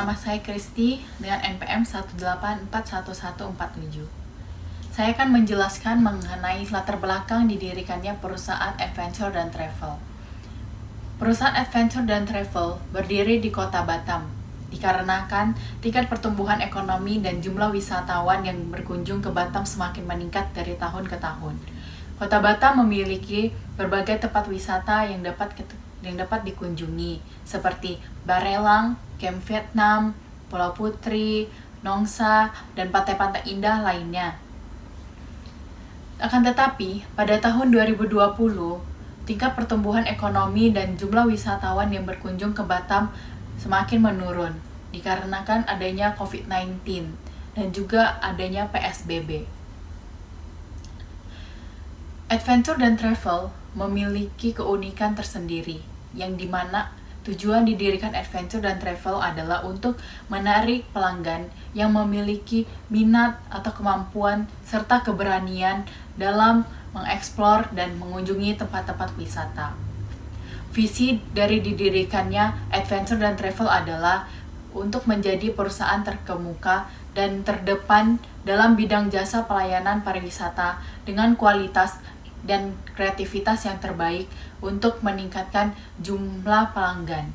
Nama saya Kristi dengan NPM 1841147. Saya akan menjelaskan mengenai latar belakang didirikannya perusahaan Adventure dan Travel. Perusahaan Adventure dan Travel berdiri di kota Batam, dikarenakan tingkat pertumbuhan ekonomi dan jumlah wisatawan yang berkunjung ke Batam semakin meningkat dari tahun ke tahun. Kota Batam memiliki berbagai tempat wisata yang dapat dikunjungi, seperti Barelang, Camp Vietnam, Pulau Putri, Nongsa, dan pantai-pantai indah lainnya. Akan tetapi, pada tahun 2020, tingkat pertumbuhan ekonomi dan jumlah wisatawan yang berkunjung ke Batam semakin menurun, dikarenakan adanya COVID-19 dan juga adanya PSBB. Adventure dan Travel memiliki keunikan tersendiri, yang dimana tujuan didirikan Adventure dan Travel adalah untuk menarik pelanggan yang memiliki minat atau kemampuan serta keberanian dalam mengeksplor dan mengunjungi tempat-tempat wisata. Visi dari didirikannya Adventure dan Travel adalah untuk menjadi perusahaan terkemuka dan terdepan dalam bidang jasa pelayanan pariwisata dengan kualitas dan kreativitas yang terbaik untuk meningkatkan jumlah pelanggan.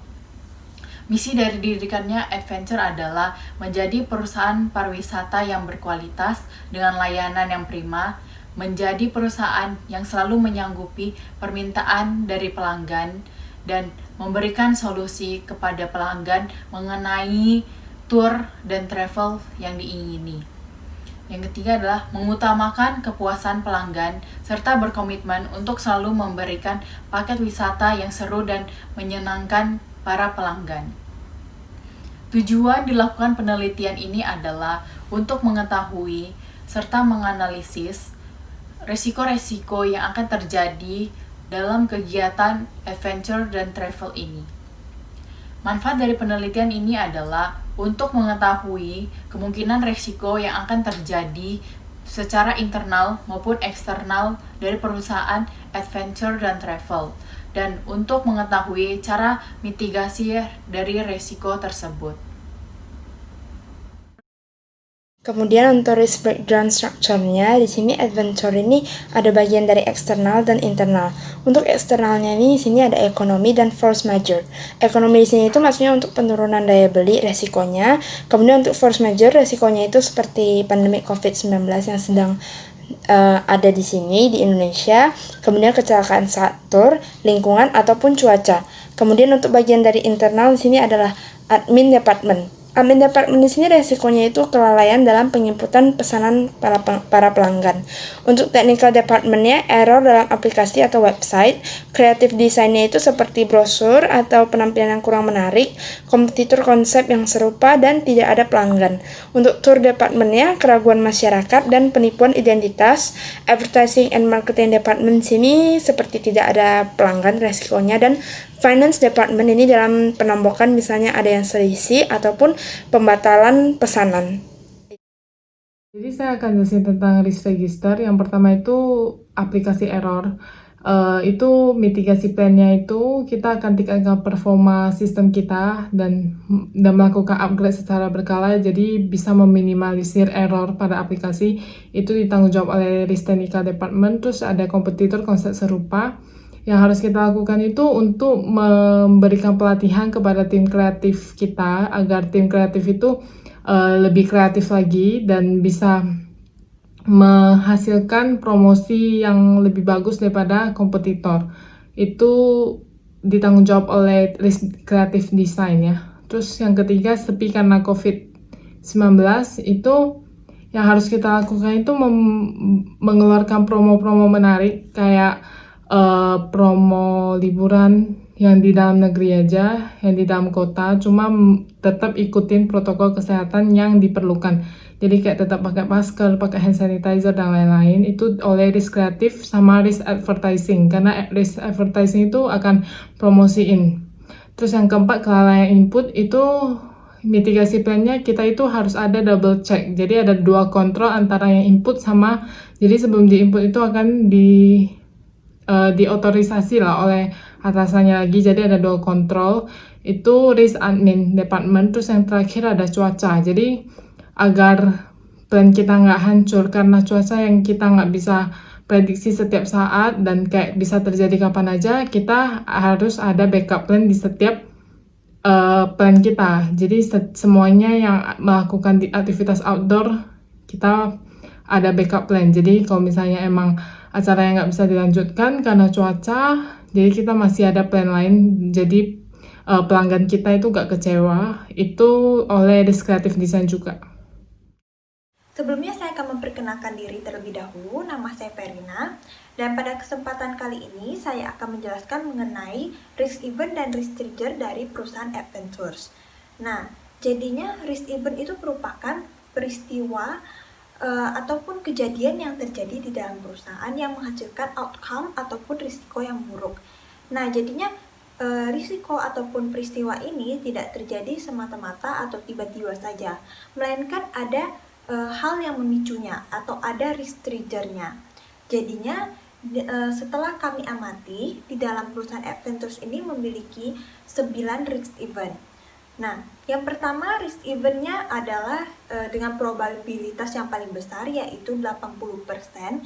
Misi dari didirikannya Adventure adalah menjadi perusahaan pariwisata yang berkualitas dengan layanan yang prima, menjadi perusahaan yang selalu menyanggupi permintaan dari pelanggan, dan memberikan solusi kepada pelanggan mengenai tour dan travel yang diingini. Yang ketiga adalah mengutamakan kepuasan pelanggan serta berkomitmen untuk selalu memberikan paket wisata yang seru dan menyenangkan para pelanggan. Tujuan dilakukan penelitian ini adalah untuk mengetahui serta menganalisis resiko-resiko yang akan terjadi dalam kegiatan adventure dan travel ini. Manfaat dari penelitian ini adalah untuk mengetahui kemungkinan resiko yang akan terjadi secara internal maupun eksternal dari perusahaan adventure dan travel, dan untuk mengetahui cara mitigasi dari resiko tersebut. Kemudian untuk risk breakdown structure-nya, di sini adventure ini ada bagian dari eksternal dan internal. Untuk eksternalnya ini, di sini ada ekonomi dan force major. Ekonomi di sini itu maksudnya untuk penurunan daya beli resikonya. Kemudian untuk force major resikonya itu seperti pandemi COVID-19 yang sedang ada di sini di Indonesia. Kemudian kecelakaan saat tur, lingkungan ataupun cuaca. Kemudian untuk bagian dari internal di sini adalah admin department. Admin department di sini resikonya itu kelalaian dalam penginputan pesanan para pelanggan. Untuk technical departmentnya, error dalam aplikasi atau website. Creative design-nya itu seperti brosur atau penampilan yang kurang menarik, kompetitor konsep yang serupa, dan tidak ada pelanggan. Untuk tour departmentnya, keraguan masyarakat dan penipuan identitas. Advertising and marketing department sini seperti tidak ada pelanggan resikonya, dan finance department ini dalam penombokan misalnya ada yang selisih ataupun pembatalan pesanan. Jadi saya akan jelasin tentang risk register. Yang pertama itu aplikasi error. Itu mitigasi plan-nya itu kita akan tingkatkan performa sistem kita dan melakukan upgrade secara berkala, jadi bisa meminimalisir error pada aplikasi. Itu ditanggung jawab oleh risk technical department. Terus ada kompetitor konsep serupa. Yang harus kita lakukan itu untuk memberikan pelatihan kepada tim kreatif kita agar tim kreatif itu lebih kreatif lagi dan bisa menghasilkan promosi yang lebih bagus daripada kompetitor. Itu ditanggung jawab oleh risk creative design ya. Terus yang ketiga, sepi karena COVID-19 itu yang harus kita lakukan itu mengeluarkan promo-promo menarik kayak promo liburan yang di dalam negeri aja, yang di dalam kota, cuma tetap ikutin protokol kesehatan yang diperlukan. Jadi kayak tetap pakai masker, pakai hand sanitizer, dan lain-lain. Itu oleh risk kreatif sama risk advertising, karena risk advertising itu akan promosiin. Terus yang keempat, kelalaian input itu mitigasi plan-nya kita itu harus ada double check. Jadi ada dua kontrol antara yang input sama, jadi sebelum di input itu akan diotorisasi lah oleh atasannya lagi. Jadi ada 2 kontrol, itu risk admin department, terus yang terakhir ada cuaca. Jadi agar plan kita nggak hancur karena cuaca yang kita nggak bisa prediksi setiap saat dan kayak bisa terjadi kapan aja, kita harus ada backup plan di setiap plan kita. Jadi semuanya yang melakukan aktivitas outdoor, kita ada backup plan. Jadi kalau misalnya emang acara yang nggak bisa dilanjutkan karena cuaca, jadi kita masih ada plan lain. Jadi pelanggan kita itu nggak kecewa. Itu oleh Risk Creative Design juga. Sebelumnya saya akan memperkenalkan diri terlebih dahulu, nama saya Verina, dan pada kesempatan kali ini saya akan menjelaskan mengenai risk event dan risk trigger dari perusahaan Adventures. Nah, jadinya risk event itu merupakan peristiwa ataupun kejadian yang terjadi di dalam perusahaan yang menghasilkan outcome ataupun risiko yang buruk. Nah, jadinya risiko ataupun peristiwa ini tidak terjadi semata-mata atau tiba-tiba saja, melainkan ada hal yang memicunya atau ada risk trigger-nya. Jadinya setelah kami amati, di dalam perusahaan Adventures ini memiliki 9 risk event. Nah, yang pertama risk event-nya adalah dengan probabilitas yang paling besar, yaitu 80%.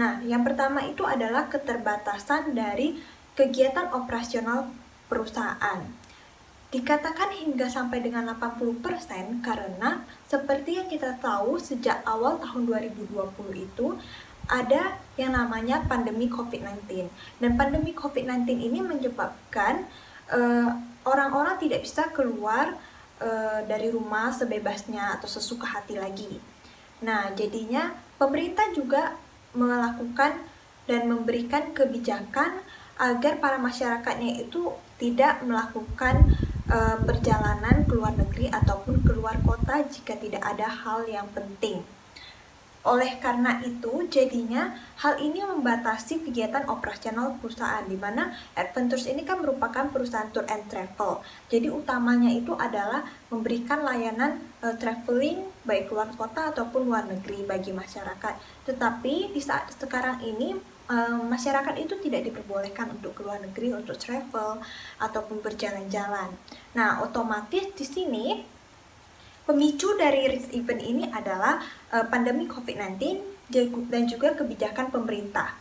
Nah, yang pertama itu adalah keterbatasan dari kegiatan operasional perusahaan. Dikatakan hingga sampai dengan 80% karena seperti yang kita tahu sejak awal tahun 2020 itu ada yang namanya pandemi COVID-19. Dan pandemi COVID-19 ini menyebabkan orang-orang tidak bisa keluar dari rumah sebebasnya atau sesuka hati lagi. Nah, jadinya pemerintah juga melakukan dan memberikan kebijakan agar para masyarakatnya itu tidak melakukan perjalanan ke luar negeri ataupun keluar kota jika tidak ada hal yang penting. Oleh karena itu, jadinya hal ini membatasi kegiatan operasional perusahaan, di mana Adventures ini kan merupakan perusahaan tour and travel. Jadi utamanya itu adalah memberikan layanan traveling baik luar kota ataupun luar negeri bagi masyarakat. Tetapi di saat sekarang ini masyarakat itu tidak diperbolehkan untuk keluar negeri untuk travel ataupun berjalan-jalan. Nah, otomatis di sini pemicu dari risk event ini adalah pandemi COVID-19 dan juga kebijakan pemerintah,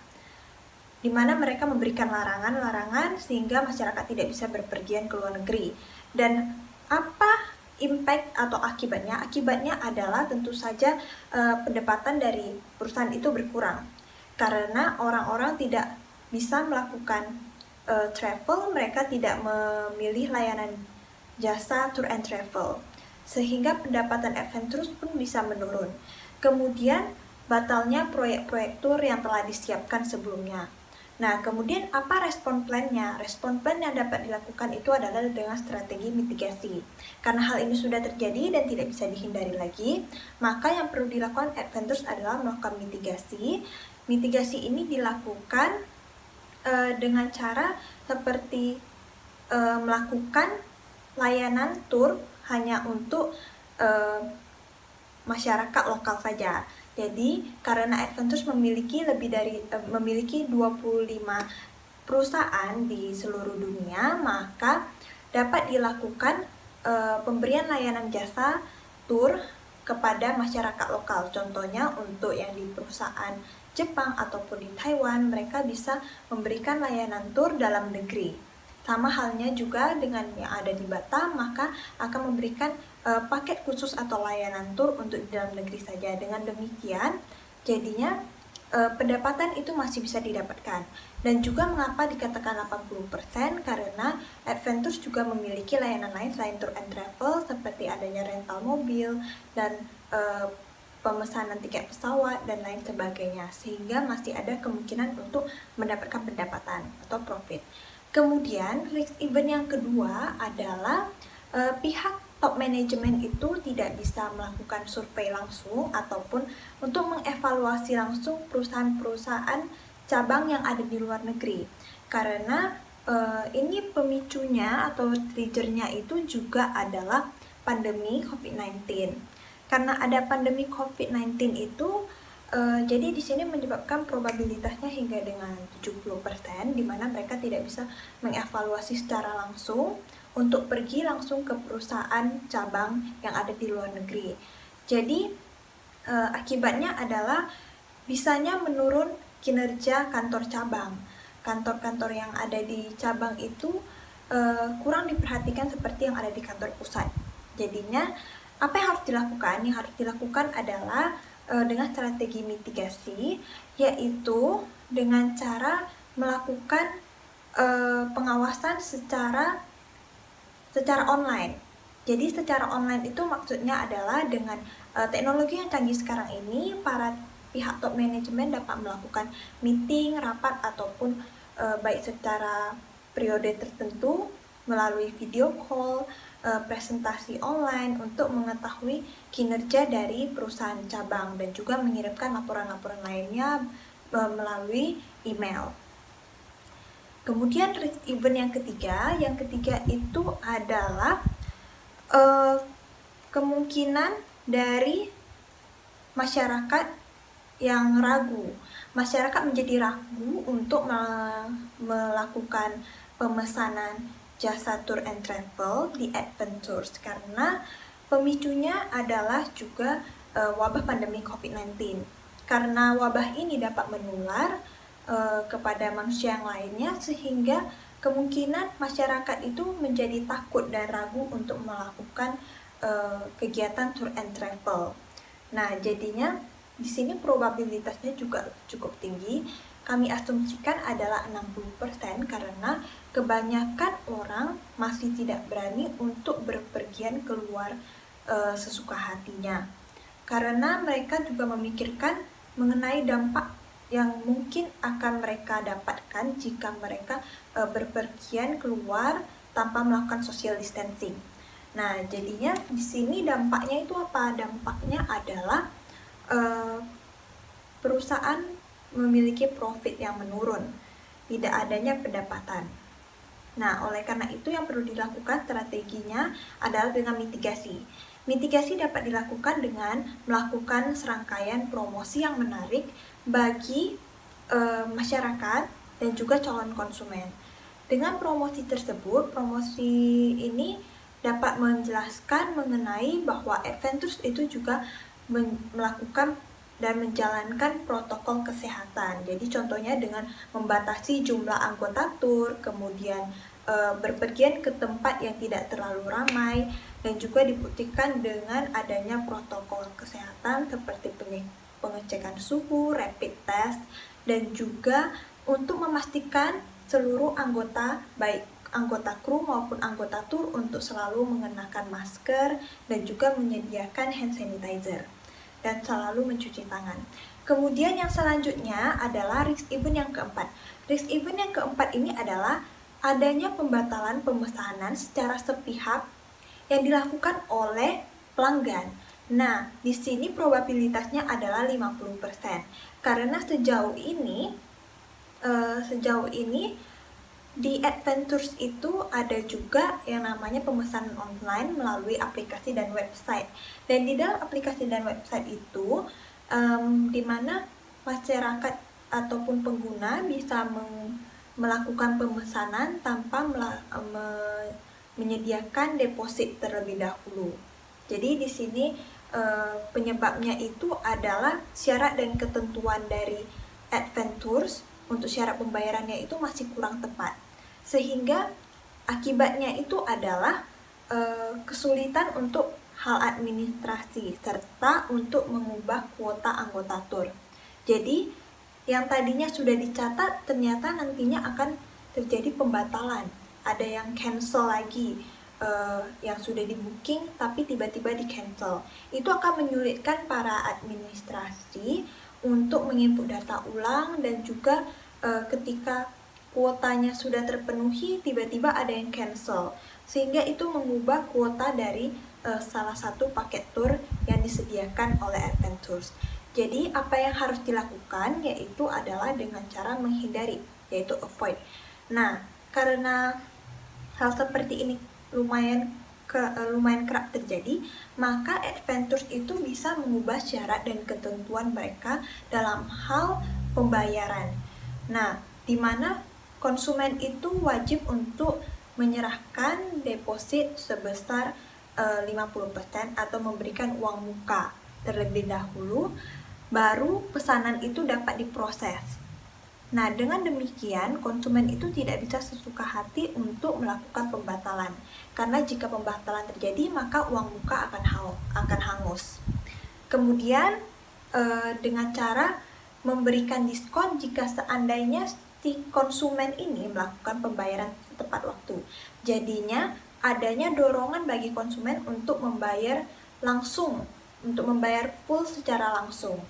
di mana mereka memberikan larangan-larangan sehingga masyarakat tidak bisa berpergian ke luar negeri. Dan apa impact atau akibatnya? Akibatnya adalah tentu saja pendapatan dari perusahaan itu berkurang, karena orang-orang tidak bisa melakukan travel, mereka tidak memilih layanan jasa tour and travel, sehingga pendapatan Adventures pun bisa menurun. Kemudian batalnya proyek-proyek tour yang telah disiapkan sebelumnya. Nah, kemudian apa respon plan-nya? Respon plan yang dapat dilakukan itu adalah dengan strategi mitigasi. Karena hal ini sudah terjadi dan tidak bisa dihindari lagi, maka yang perlu dilakukan Adventures adalah melakukan mitigasi. Mitigasi ini dilakukan dengan cara seperti melakukan layanan tour hanya untuk masyarakat lokal saja. Jadi karena Adventures memiliki memiliki 25 perusahaan di seluruh dunia, maka dapat dilakukan pemberian layanan jasa tour kepada masyarakat lokal. Contohnya untuk yang di perusahaan Jepang ataupun di Taiwan, mereka bisa memberikan layanan tour dalam negeri. Sama halnya juga dengan yang ada di Batam, maka akan memberikan paket khusus atau layanan tour untuk di dalam negeri saja. Dengan demikian, jadinya pendapatan itu masih bisa didapatkan. Dan juga mengapa dikatakan 80%? Karena Adventures juga memiliki layanan lain selain tour and travel, seperti adanya rental mobil dan pemesanan tiket pesawat dan lain sebagainya, sehingga masih ada kemungkinan untuk mendapatkan pendapatan atau profit. Kemudian risk event yang kedua adalah pihak top manajemen itu tidak bisa melakukan survei langsung ataupun untuk mengevaluasi langsung perusahaan-perusahaan cabang yang ada di luar negeri, karena ini pemicunya atau triggernya itu juga adalah pandemi COVID-19. Karena ada pandemi COVID-19 itu Jadi di sini menyebabkan probabilitasnya hingga dengan 70%, di mana mereka tidak bisa mengevaluasi secara langsung untuk pergi langsung ke perusahaan cabang yang ada di luar negeri. Jadi akibatnya adalah bisanya menurun kinerja kantor cabang. Kantor-kantor yang ada di cabang itu kurang diperhatikan seperti yang ada di kantor pusat. Jadinya apa yang harus dilakukan? Yang harus dilakukan adalah dengan strategi mitigasi, yaitu dengan cara melakukan pengawasan secara online. Jadi secara online itu maksudnya adalah dengan teknologi yang canggih sekarang ini, para pihak top manajemen dapat melakukan meeting, rapat, ataupun baik secara periode tertentu melalui video call, presentasi online untuk mengetahui kinerja dari perusahaan cabang dan juga mengirimkan laporan-laporan lainnya melalui email. Kemudian risk event yang ketiga itu adalah kemungkinan dari masyarakat yang ragu. Masyarakat menjadi ragu untuk melakukan pemesanan jasa tour and travel di Adventures karena pemicunya adalah juga wabah pandemi COVID-19. Karena wabah ini dapat menular kepada manusia yang lainnya, sehingga kemungkinan masyarakat itu menjadi takut dan ragu untuk melakukan kegiatan tour and travel. Nah, jadinya di sini probabilitasnya juga cukup tinggi. Kami asumsikan adalah 60% karena kebanyakan orang masih tidak berani untuk berpergian keluar sesuka hatinya. Karena mereka juga memikirkan mengenai dampak yang mungkin akan mereka dapatkan jika mereka berpergian keluar tanpa melakukan social distancing. Nah, jadinya di sini dampaknya itu apa? Dampaknya adalah perusahaan memiliki profit yang menurun, tidak adanya pendapatan. Nah, oleh karena itu yang perlu dilakukan strateginya adalah dengan mitigasi. Mitigasi dapat dilakukan dengan melakukan serangkaian promosi yang menarik bagi masyarakat dan juga calon konsumen. Dengan promosi tersebut, promosi ini dapat menjelaskan mengenai bahwa Adventures itu juga melakukan dan menjalankan protokol kesehatan. Jadi contohnya dengan membatasi jumlah anggota tur, kemudian berpergian ke tempat yang tidak terlalu ramai, dan juga dibuktikan dengan adanya protokol kesehatan seperti pengecekan suhu, rapid test, dan juga untuk memastikan seluruh anggota, baik anggota kru maupun anggota tur, untuk selalu mengenakan masker dan juga menyediakan hand sanitizer dan selalu mencuci tangan. Kemudian yang selanjutnya adalah risk event yang keempat. Risk event yang keempat ini adalah adanya pembatalan pemesanan secara sepihak yang dilakukan oleh pelanggan. Nah, di sini probabilitasnya adalah 50%. Karena sejauh ini di Adventures itu ada juga yang namanya pemesanan online melalui aplikasi dan website. Dan di dalam aplikasi dan website itu, di mana masyarakat ataupun pengguna bisa melakukan pemesanan tanpa menyediakan deposit terlebih dahulu. Jadi di sini penyebabnya itu adalah syarat dan ketentuan dari Adventures untuk syarat pembayarannya itu masih kurang tepat. Sehingga akibatnya itu adalah kesulitan untuk hal administrasi serta untuk mengubah kuota anggota tur. Jadi yang tadinya sudah dicatat ternyata nantinya akan terjadi pembatalan. Ada yang cancel lagi, yang sudah di booking tapi tiba-tiba di cancel. Itu akan menyulitkan para administrasi untuk menginput data ulang, dan juga ketika kuotanya sudah terpenuhi tiba-tiba ada yang cancel, sehingga itu mengubah kuota dari salah satu paket tour yang disediakan oleh Adventures. Jadi apa yang harus dilakukan yaitu adalah dengan cara menghindari, yaitu avoid. Nah, karena hal seperti ini lumayan lumayan kerap terjadi, maka Adventures itu bisa mengubah syarat dan ketentuan mereka dalam hal pembayaran. Nah, di mana konsumen itu wajib untuk menyerahkan deposit sebesar 50% atau memberikan uang muka terlebih dahulu, baru pesanan itu dapat diproses. Nah, dengan demikian, konsumen itu tidak bisa sesuka hati untuk melakukan pembatalan. Karena jika pembatalan terjadi, maka uang muka akan hangus. Kemudian, dengan cara memberikan diskon jika seandainya si konsumen ini melakukan pembayaran tepat waktu. Jadinya, adanya dorongan bagi konsumen untuk membayar langsung, untuk membayar full secara langsung.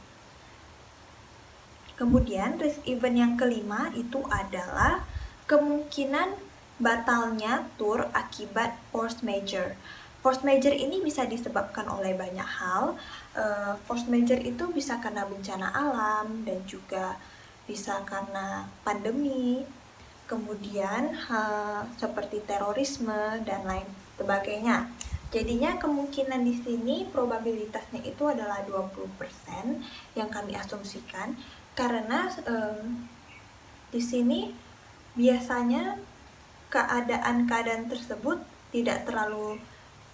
Kemudian risk event yang kelima itu adalah kemungkinan batalnya tur akibat force majeure. Force majeure ini bisa disebabkan oleh banyak hal. Force majeure itu bisa karena bencana alam dan juga bisa karena pandemi, kemudian seperti terorisme dan lain sebagainya. Jadinya kemungkinan di sini probabilitasnya itu adalah 20% yang kami asumsikan. Karena di sini biasanya keadaan-keadaan tersebut tidak terlalu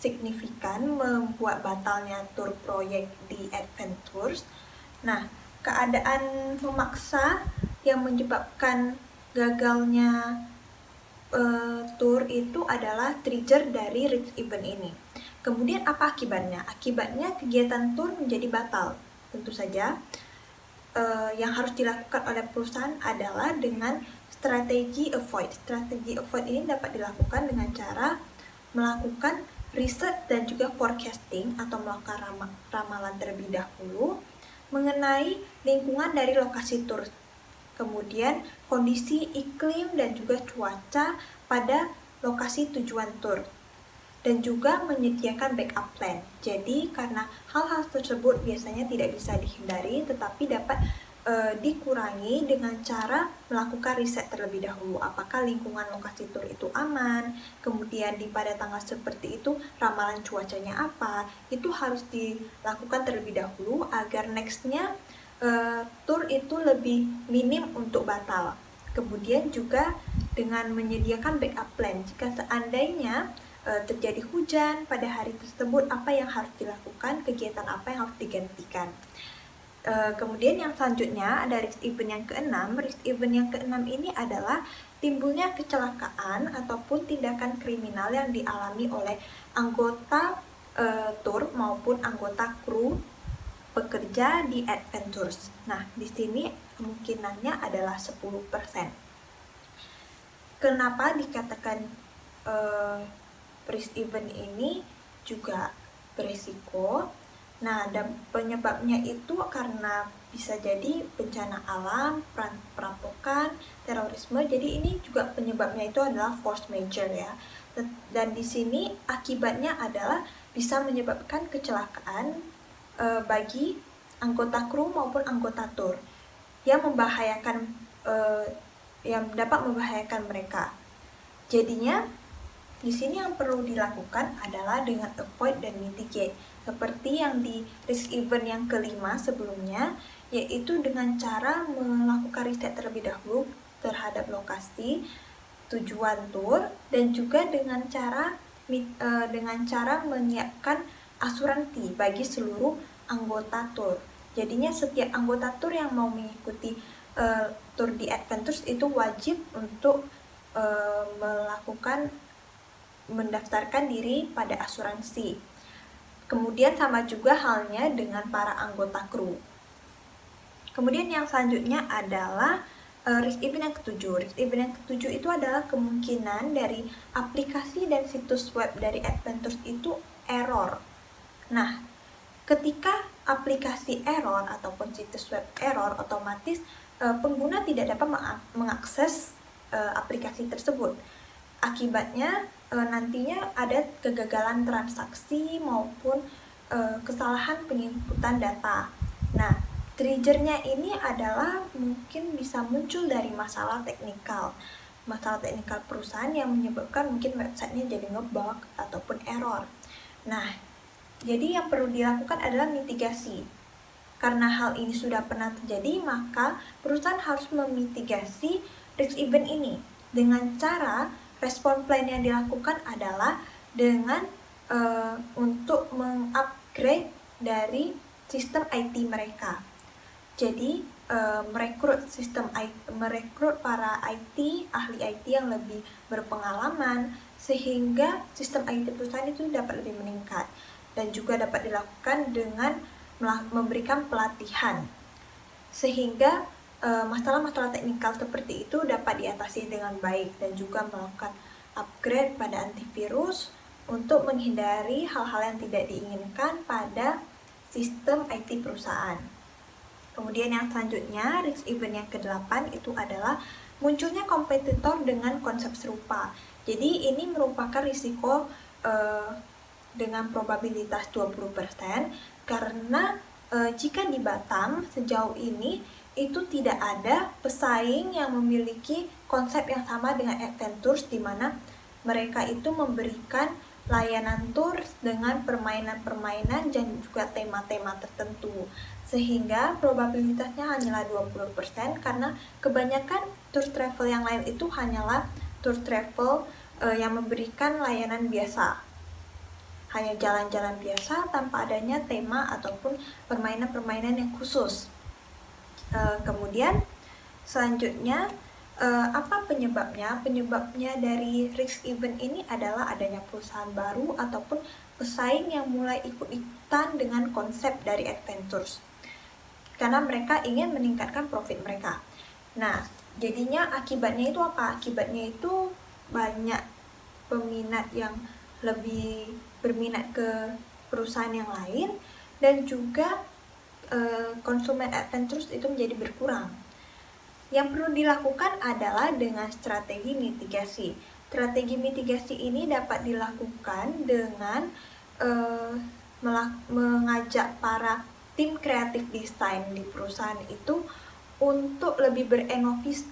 signifikan membuat batalnya tur proyek di Adventures. Nah, keadaan memaksa yang menyebabkan gagalnya tur itu adalah trigger dari risk event ini. Kemudian apa akibatnya? Akibatnya kegiatan tur menjadi batal. Tentu saja yang harus dilakukan oleh perusahaan adalah dengan strategi avoid. Strategi avoid ini dapat dilakukan dengan cara melakukan riset dan juga forecasting atau melakukan ramalan terlebih dahulu mengenai lingkungan dari lokasi tur. Kemudian kondisi iklim dan juga cuaca pada lokasi tujuan tur. Dan juga menyediakan backup plan. Jadi karena hal-hal tersebut biasanya tidak bisa dihindari, tetapi dapat dikurangi dengan cara melakukan riset terlebih dahulu. Apakah lingkungan lokasi tur itu aman? Kemudian pada tanggal seperti itu ramalan cuacanya apa? Itu harus dilakukan terlebih dahulu agar nextnya tur itu lebih minim untuk batal. Kemudian juga dengan menyediakan backup plan. Jika seandainya terjadi hujan pada hari tersebut, apa yang harus dilakukan, kegiatan apa yang harus digantikan. Kemudian yang selanjutnya ada risk event yang keenam. Risk event yang keenam ini adalah timbulnya kecelakaan ataupun tindakan kriminal yang dialami oleh anggota tur maupun anggota kru pekerja di Adventures. Nah, di sini kemungkinannya adalah 10%. Kenapa dikatakan risk event ini juga berisiko? Nah, dan penyebabnya itu karena bisa jadi bencana alam, perampokan, terorisme. Jadi ini juga penyebabnya itu adalah force majeure ya. Dan di sini akibatnya adalah bisa menyebabkan kecelakaan bagi anggota kru maupun anggota tur yang membahayakan yang dapat membahayakan mereka. Jadinya di sini yang perlu dilakukan adalah dengan avoid dan mitigate, seperti yang di risk event yang kelima sebelumnya, yaitu dengan cara melakukan riset terlebih dahulu terhadap lokasi tujuan tur dan juga dengan cara menyiapkan asuransi bagi seluruh anggota tur. Jadinya setiap anggota tur yang mau mengikuti tur di Adventures itu wajib untuk mendaftarkan diri pada asuransi. Kemudian sama juga halnya dengan para anggota kru. Kemudian yang selanjutnya adalah risk event yang ketujuh. Risk event yang ketujuh itu adalah kemungkinan dari aplikasi dan situs web dari Adventures itu error. Nah, ketika aplikasi error ataupun situs web error, otomatis pengguna tidak dapat mengakses aplikasi tersebut. Akibatnya nantinya ada kegagalan transaksi maupun kesalahan penginputan data. Nah, triggernya ini adalah mungkin bisa muncul dari masalah teknikal. masalah teknikal perusahaan yang menyebabkan mungkin websitenya jadi ngebug ataupun error. Nah, jadi yang perlu dilakukan adalah mitigasi. Karena hal ini sudah pernah terjadi, maka perusahaan harus memitigasi risk event ini. Dengan cara respon plan yang dilakukan adalah dengan untuk mengupgrade dari sistem IT mereka. Jadi merekrut para ahli IT yang lebih berpengalaman sehingga sistem IT perusahaan itu dapat lebih meningkat, dan juga dapat dilakukan dengan memberikan pelatihan sehingga masalah-masalah teknikal seperti itu dapat diatasi dengan baik, dan juga melakukan upgrade pada antivirus untuk menghindari hal-hal yang tidak diinginkan pada sistem IT perusahaan. Kemudian yang selanjutnya, risk event yang ke-8 itu adalah munculnya kompetitor dengan konsep serupa. Jadi ini merupakan risiko dengan probabilitas 20%, karena jika di Batam sejauh ini itu tidak ada pesaing yang memiliki konsep yang sama dengan Adventures, di mana mereka itu memberikan layanan tour dengan permainan-permainan dan juga tema-tema tertentu, sehingga probabilitasnya hanyalah 20%, karena kebanyakan tour travel yang lain itu hanyalah tour travel yang memberikan layanan biasa, hanya jalan-jalan biasa tanpa adanya tema ataupun permainan-permainan yang khusus. Kemudian selanjutnya, apa penyebabnya? Penyebabnya dari risk event ini adalah adanya perusahaan baru ataupun pesaing yang mulai ikut-ikutan dengan konsep dari Adventures, karena mereka ingin meningkatkan profit mereka. Nah, jadinya akibatnya itu apa? Akibatnya itu banyak peminat yang lebih berminat ke perusahaan yang lain, dan juga konsumen Adventures itu menjadi berkurang. Yang perlu dilakukan adalah dengan strategi mitigasi. Strategi mitigasi ini dapat dilakukan dengan mengajak para tim kreatif desain di perusahaan itu untuk lebih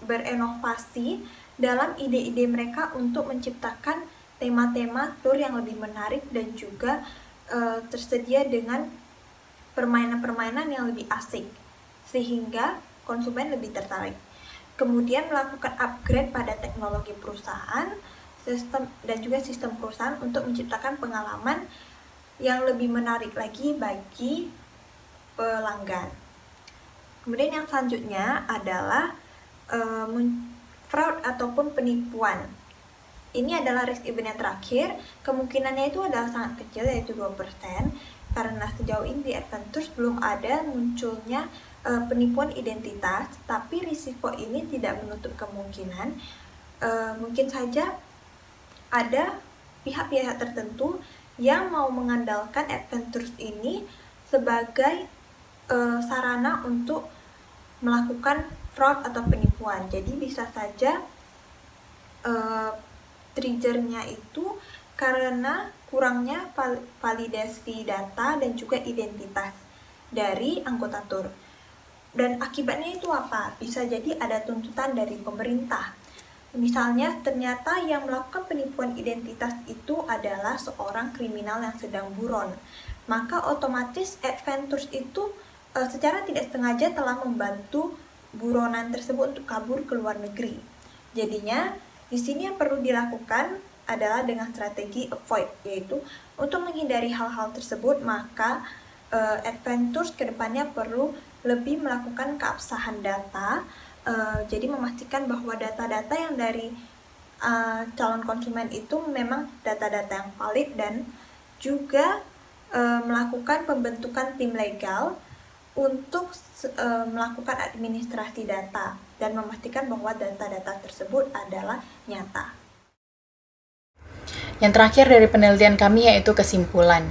berinovasi dalam ide-ide mereka untuk menciptakan tema-tema tour yang lebih menarik, dan juga tersedia dengan permainan-permainan yang lebih asik sehingga konsumen lebih tertarik. Kemudian melakukan upgrade pada teknologi perusahaan, sistem dan juga sistem perusahaan untuk menciptakan pengalaman yang lebih menarik lagi bagi pelanggan. Kemudian yang selanjutnya adalah fraud ataupun penipuan. Ini adalah risk event yang terakhir. Kemungkinannya itu adalah sangat kecil, yaitu 2%, karena sejauh ini di Adventures belum ada munculnya penipuan identitas, tapi risiko ini tidak menutup kemungkinan mungkin saja ada pihak-pihak tertentu yang mau mengandalkan Adventures ini sebagai sarana untuk melakukan fraud atau penipuan. Jadi bisa saja triggernya itu karena kurangnya validasi data dan juga identitas dari anggota tour. Dan akibatnya itu apa? Bisa jadi ada tuntutan dari pemerintah. Misalnya ternyata yang melakukan penipuan identitas itu adalah seorang kriminal yang sedang buron, maka otomatis Adventures itu secara tidak sengaja telah membantu buronan tersebut untuk kabur ke luar negeri. Jadinya di sini yang perlu dilakukan adalah dengan strategi avoid, yaitu untuk menghindari hal-hal tersebut, maka Adventures kedepannya perlu lebih melakukan keabsahan data, jadi memastikan bahwa data-data yang dari calon konsumen itu memang data-data yang valid, dan juga melakukan pembentukan tim legal untuk melakukan administrasi data dan memastikan bahwa data-data tersebut adalah nyata. Yang terakhir dari penelitian kami yaitu kesimpulan.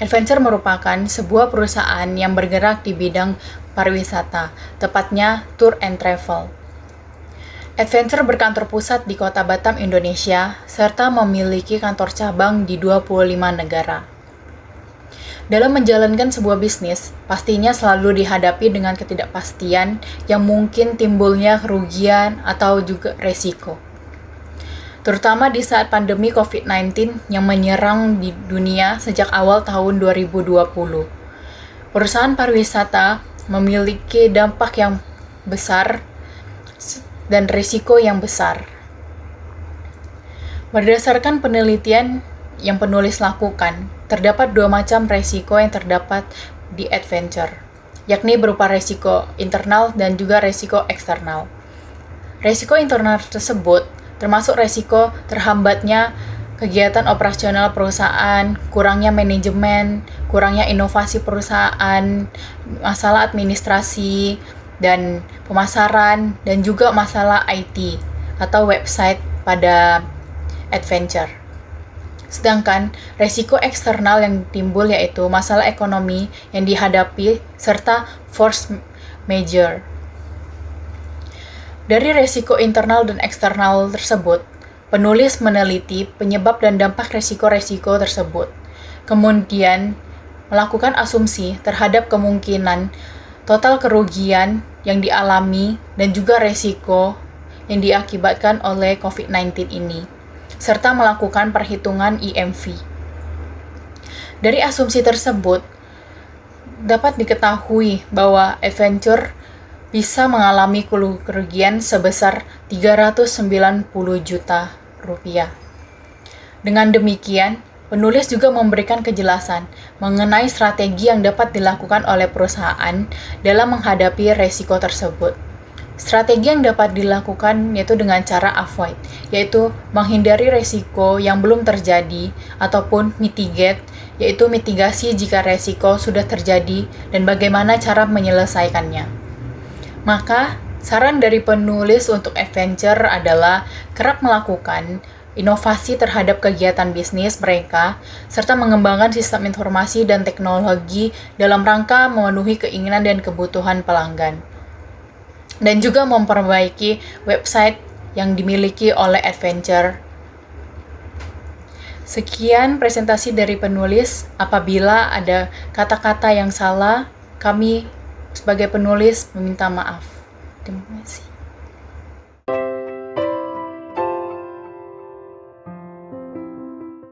Adventure merupakan sebuah perusahaan yang bergerak di bidang pariwisata, tepatnya tour and travel. Adventure berkantor pusat di Kota Batam, Indonesia, serta memiliki kantor cabang di 25 negara. Dalam menjalankan sebuah bisnis, pastinya selalu dihadapi dengan ketidakpastian yang mungkin timbulnya kerugian atau juga resiko. Terutama di saat pandemi COVID-19 yang menyerang di dunia sejak awal tahun 2020. Perusahaan pariwisata memiliki dampak yang besar dan risiko yang besar. Berdasarkan penelitian yang penulis lakukan, terdapat 2 macam resiko yang terdapat di adventure, yakni berupa resiko internal dan juga resiko eksternal. Resiko internal tersebut termasuk resiko terhambatnya kegiatan operasional perusahaan, kurangnya manajemen, kurangnya inovasi perusahaan, masalah administrasi, dan pemasaran, dan juga masalah IT atau website pada adventure. Sedangkan resiko eksternal yang timbul yaitu masalah ekonomi yang dihadapi serta force majeure. Dari resiko internal dan eksternal tersebut, penulis meneliti penyebab dan dampak resiko-resiko tersebut. Kemudian, melakukan asumsi terhadap kemungkinan total kerugian yang dialami dan juga resiko yang diakibatkan oleh COVID-19 ini, serta melakukan perhitungan IMV. Dari asumsi tersebut, dapat diketahui bahwa adventure bisa mengalami kerugian sebesar 390 juta rupiah. Dengan demikian, penulis juga memberikan kejelasan mengenai strategi yang dapat dilakukan oleh perusahaan dalam menghadapi resiko tersebut. Strategi yang dapat dilakukan yaitu dengan cara avoid, yaitu menghindari resiko yang belum terjadi, ataupun mitigate, yaitu mitigasi jika resiko sudah terjadi dan bagaimana cara menyelesaikannya. Maka, saran dari penulis untuk adventure adalah kerap melakukan inovasi terhadap kegiatan bisnis mereka, serta mengembangkan sistem informasi dan teknologi dalam rangka memenuhi keinginan dan kebutuhan pelanggan. Dan juga memperbaiki website yang dimiliki oleh adventure. Sekian presentasi dari penulis. Apabila ada kata-kata yang salah, kami sebagai penulis meminta maaf. Terima kasih.